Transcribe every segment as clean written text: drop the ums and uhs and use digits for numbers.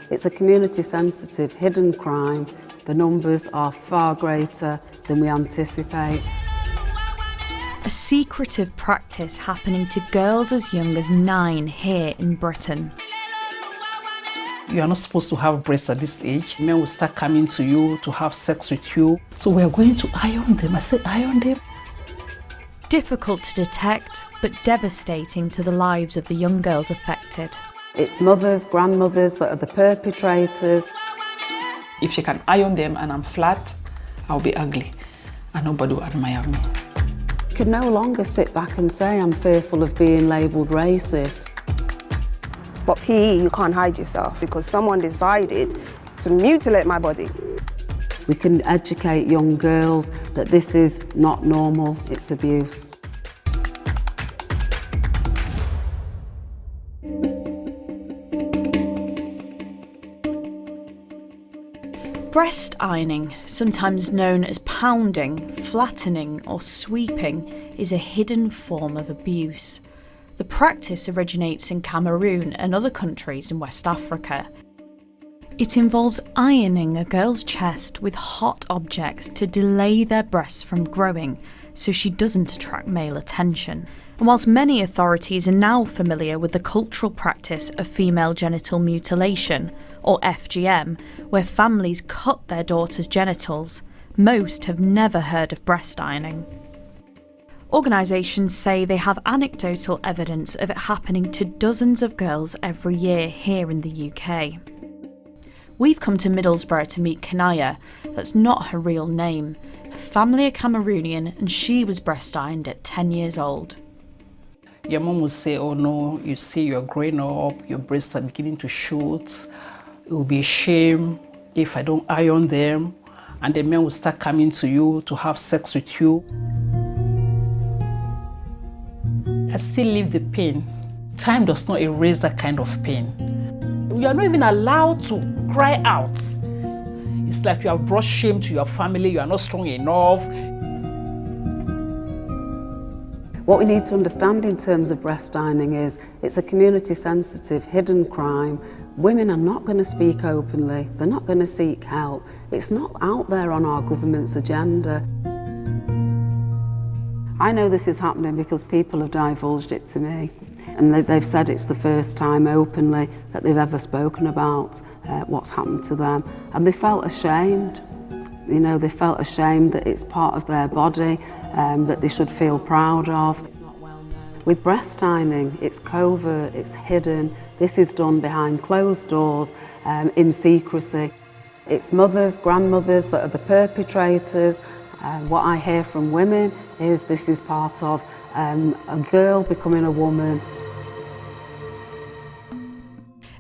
It's a community-sensitive, hidden crime. The numbers are far greater than we anticipate. A secretive practice happening to girls as young as 9 here in Britain. You are not supposed to have breasts at this age. Men will start coming to you to have sex with you. So we are going to iron them. I said, iron them. Difficult to detect, but devastating to the lives of the young girls affected. It's mothers, grandmothers that are the perpetrators. If she can iron them and I'm flat, I'll be ugly and nobody will admire me. You can no longer sit back and say I'm fearful of being labelled racist. But PE, you can't hide yourself because someone decided to mutilate my body. We can educate young girls that this is not normal, it's abuse. Breast ironing, sometimes known as pounding, flattening or sweeping, is a hidden form of abuse. The practice originates in Cameroon and other countries in West Africa. It involves ironing a girl's chest with hot objects to delay their breasts from growing so she doesn't attract male attention. And whilst many authorities are now familiar with the cultural practice of female genital mutilation, or FGM, where families cut their daughters' genitals, most have never heard of breast ironing. Organisations say they have anecdotal evidence of it happening to dozens of girls every year here in the UK. We've come to Middlesbrough to meet Kanaya. That's not her real name. Her family are Cameroonian and she was breast ironed at 10 years old. Your mom will say, oh no, you see you're growing up, your breasts are beginning to shoot. It will be a shame if I don't iron them. And the men will start coming to you to have sex with you. I still live the pain. Time does not erase that kind of pain. You are not even allowed to cry out. It's like you have brought shame to your family, you are not strong enough. What we need to understand in terms of breast ironing is it's a community-sensitive, hidden crime. Women are not going to speak openly, they're not going to seek help. It's not out there on our government's agenda. I know this is happening because people have divulged it to me. And they've said it's the first time openly that they've ever spoken about what's happened to them. And they felt ashamed. You know, they felt ashamed that it's part of their body, that they should feel proud of. It's not well known. With breast ironing, it's covert, it's hidden. This is done behind closed doors, in secrecy. It's mothers, grandmothers that are the perpetrators. What I hear from women is this is part of a girl becoming a woman.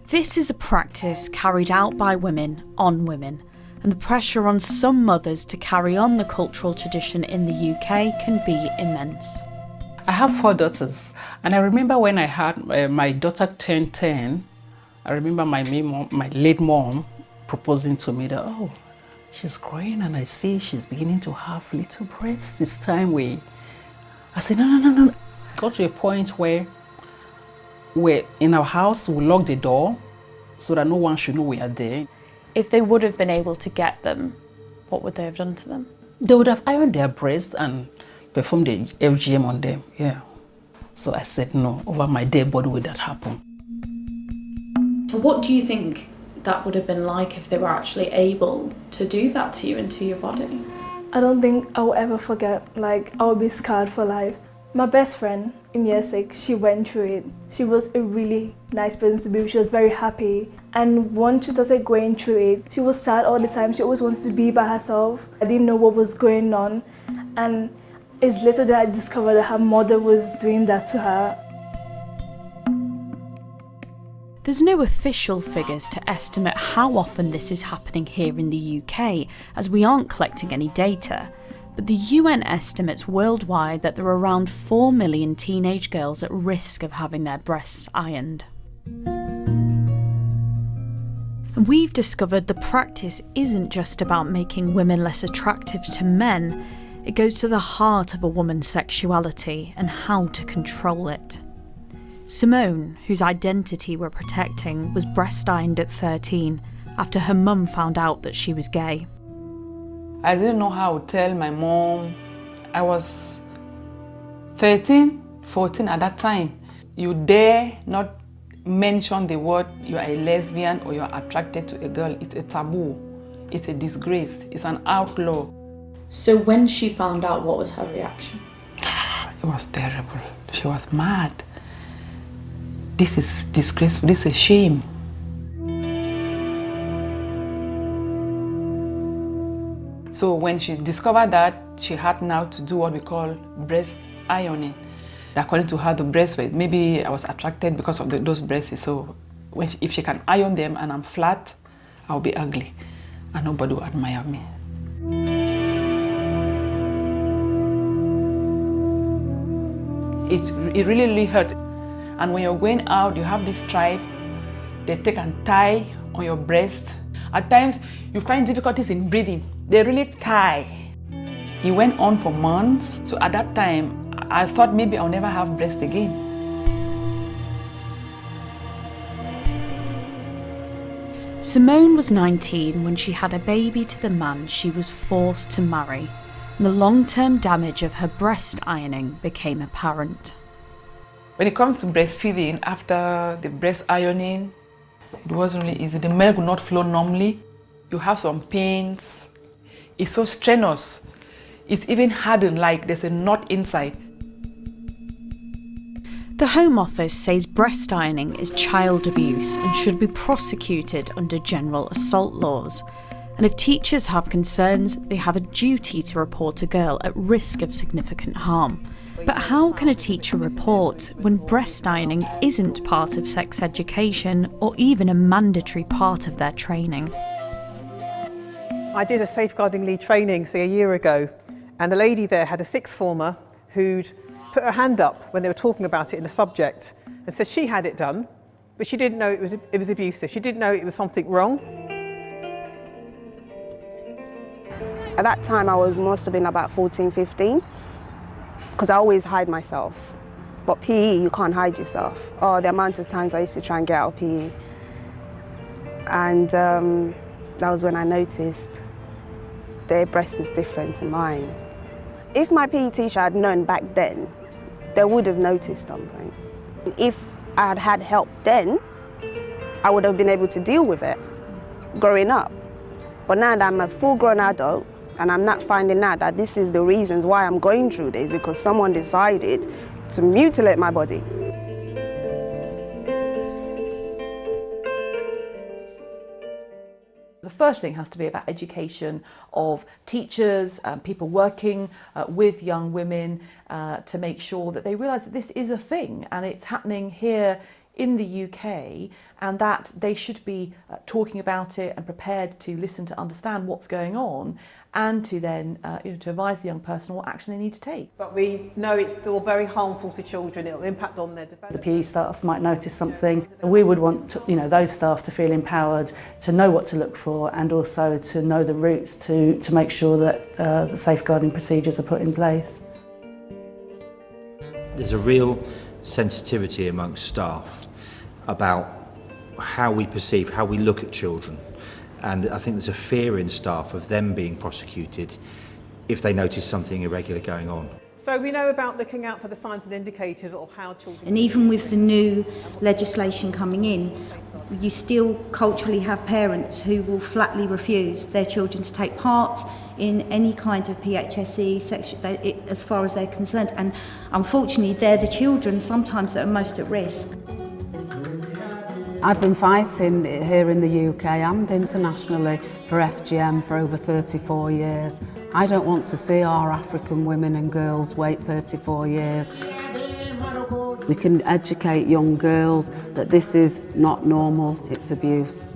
This is a practice carried out by women on women, and the pressure on some mothers to carry on the cultural tradition in the UK can be immense. I have 4 daughters, and I remember when I had my daughter turned 10, I remember my late mom proposing to me that, oh, she's growing and I see she's beginning to have little breasts. It's time I said, no. Got to a point where we're in our house, we lock the door so that no one should know we are there. If they would have been able to get them, what would they have done to them? They would have ironed their breasts and performed the FGM on them, yeah. So I said, no, over my dead body would that happen. What do you think that would have been like if they were actually able to do that to you and to your body? I don't think I will ever forget, I will be scarred for life. My best friend in year 6, she went through it. She was a really nice person to be with. She was very happy. And once she started going through it, she was sad all the time. She always wanted to be by herself. I didn't know what was going on. And it's later that I discovered that her mother was doing that to her. There's no official figures to estimate how often this is happening here in the UK, as we aren't collecting any data. But the UN estimates worldwide that there are around 4 million teenage girls at risk of having their breasts ironed. And we've discovered the practice isn't just about making women less attractive to men, it goes to the heart of a woman's sexuality and how to control it. Simone, whose identity we're protecting, was breast-ironed at 13 after her mum found out that she was gay. I didn't know how to tell my mom. I was 13, 14 at that time. You dare not mention the word you are a lesbian or you are attracted to a girl. It's a taboo. It's a disgrace. It's an outlaw. So when she found out, what was her reaction? It was terrible. She was mad. This is disgraceful. This is a shame. So when she discovered that, she had now to do what we call breast ironing. According to her, the breasts were, maybe I was attracted because of those breasts. So if she can iron them and I'm flat, I'll be ugly and nobody will admire me. It really, really hurt. And when you're going out, you have this stripe, they take and tie on your breast. At times, you find difficulties in breathing. They really tie. It went on for months. So at that time, I thought maybe I'll never have breasts again. Simone was 19 when she had a baby to the man she was forced to marry, and the long-term damage of her breast ironing became apparent. When it comes to breastfeeding, after the breast ironing, it wasn't really easy. The milk would not flow normally. You have some pains. It's so strenuous. It's even hardened, like there's a knot inside. The Home Office says breast ironing is child abuse and should be prosecuted under general assault laws. And if teachers have concerns, they have a duty to report a girl at risk of significant harm. But how can a teacher report when breast ironing isn't part of sex education or even a mandatory part of their training? I did a safeguarding lead training, say, a year ago, and the lady there had a sixth former who'd put her hand up when they were talking about it in the subject and said she had it done, but she didn't know it was abusive. She didn't know it was something wrong. At that time, must have been about 14, 15, because I always hide myself. But PE, you can't hide yourself. Oh, the amount of times I used to try and get out of PE. And that was when I noticed their breast is different to mine. If my PE teacher had known back then, they would have noticed something. If I had had help then, I would have been able to deal with it growing up. But now that I'm a full-grown adult and I'm not finding out that this is the reasons why I'm going through this, because someone decided to mutilate my body. The first thing has to be about education of teachers, people working with young women to make sure that they realise that this is a thing and it's happening here in the UK, and that they should be talking about it and prepared to listen to understand what's going on and to then to advise the young person what action they need to take. But we know it's still very harmful to children. It'll impact on their development. The PE staff might notice something. We would want those staff to feel empowered, to know what to look for, and also to know the routes to make sure that the safeguarding procedures are put in place. There's a real sensitivity amongst staff about how we perceive, how we look at children. And I think there's a fear in staff of them being prosecuted if they notice something irregular going on. So we know about looking out for the signs and indicators of how children... And even with the new legislation coming in, you still culturally have parents who will flatly refuse their children to take part in any kind of PHSE as far as they're concerned. And unfortunately, they're the children sometimes that are most at risk. I've been fighting here in the UK and internationally for FGM for over 34 years. I don't want to see our African women and girls wait 34 years. We can educate young girls that this is not normal, it's abuse.